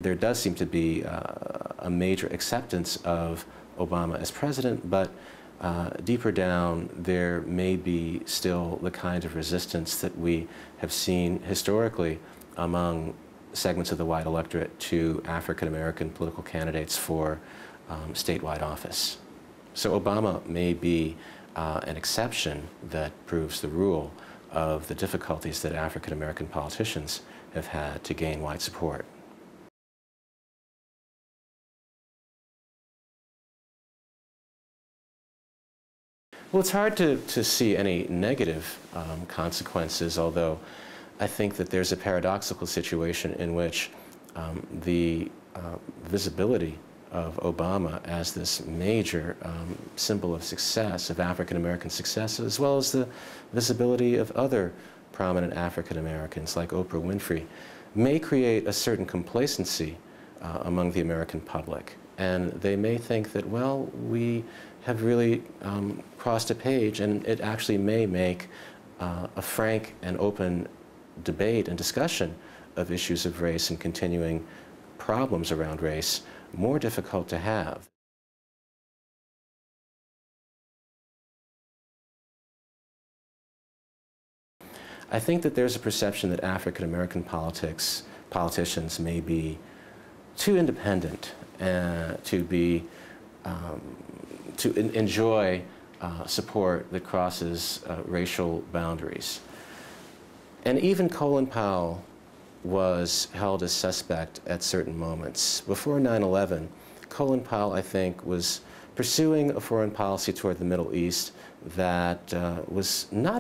There does seem to be a major acceptance of Obama as president, but deeper down there may be still the kind of resistance that we have seen historically among segments of the white electorate to African-American political candidates for statewide office. So Obama may be an exception that proves the rule of the difficulties that African-American politicians have had to gain white support. Well, it's hard to see any negative consequences, although I think that there's a paradoxical situation in which the visibility of Obama as this major symbol of success, of African-American success, as well as the visibility of other prominent African-Americans like Oprah Winfrey, may create a certain complacency among the American public. And they may think that, well, we have really crossed a page, and it actually may make a frank and open debate and discussion of issues of race and continuing problems around race more difficult to have. I think that there's a perception that African-American politicians may be too independent to enjoy support that crosses racial boundaries. And even Colin Powell was held as suspect at certain moments. Before 9/11, Colin Powell, I think, was pursuing a foreign policy toward the Middle East that was not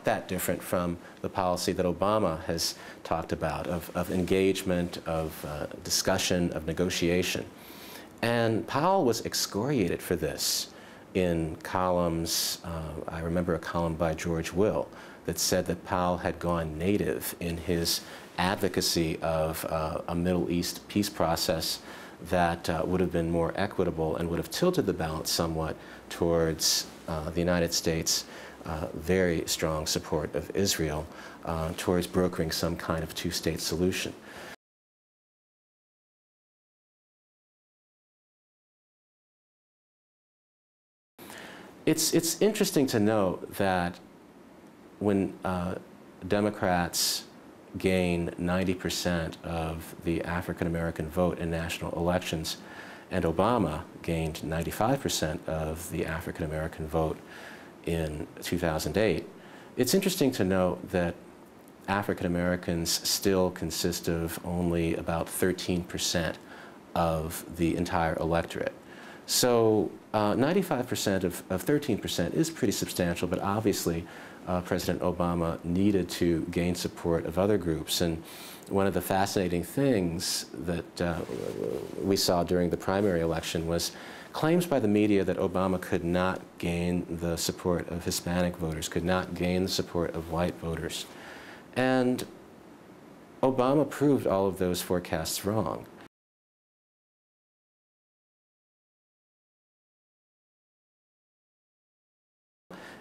that different from the policy that Obama has talked about, of engagement, of discussion, of negotiation. And Powell was excoriated for this in columns. I remember a column by George Will that said that Powell had gone native in his advocacy of a Middle East peace process that would have been more equitable and would have tilted the balance somewhat towards the United States' very strong support of Israel, towards brokering some kind of two-state solution. It's interesting to note that when Democrats gain 90% of the African-American vote in national elections, and Obama gained 95% of the African-American vote in 2008, it's interesting to note that African-Americans still consist of only about 13% of the entire electorate. So 95% of 13% is pretty substantial, but obviously President Obama needed to gain support of other groups. And one of the fascinating things that we saw during the primary election was claims by the media that Obama could not gain the support of Hispanic voters, could not gain the support of white voters. And Obama proved all of those forecasts wrong.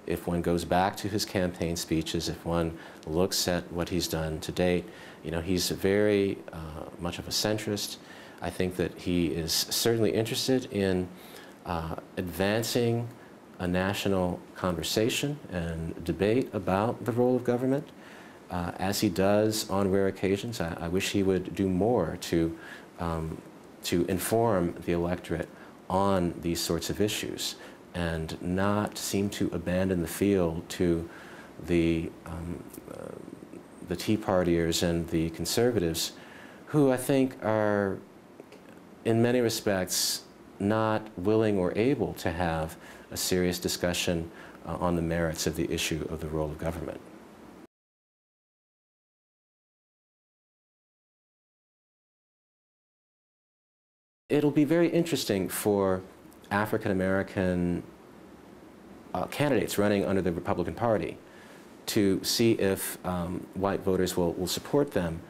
If one goes back to his campaign speeches, if one looks at what he's done to date, you know, he's very much of a centrist. I think that he is certainly interested in advancing a national conversation and debate about the role of government, as he does on rare occasions. I wish he would do more to inform the electorate on these sorts of issues, and not seem to abandon the field to the Tea Partiers and the conservatives, who I think are, in many respects, not willing or able to have a serious discussion on the merits of the issue of the role of government. It'll be very interesting for African-American candidates running under the Republican Party to see if white voters will support them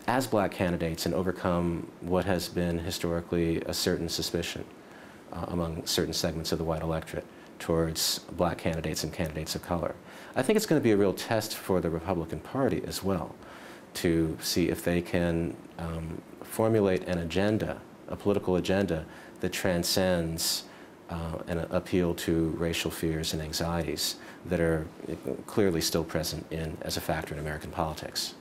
as black candidates and overcome what has been historically a certain suspicion among certain segments of the white electorate towards black candidates and candidates of color. I think it's going to be a real test for the Republican Party as well, to see if they can formulate an agenda, a political agenda that transcends an appeal to racial fears and anxieties that are clearly still present as a factor in American politics.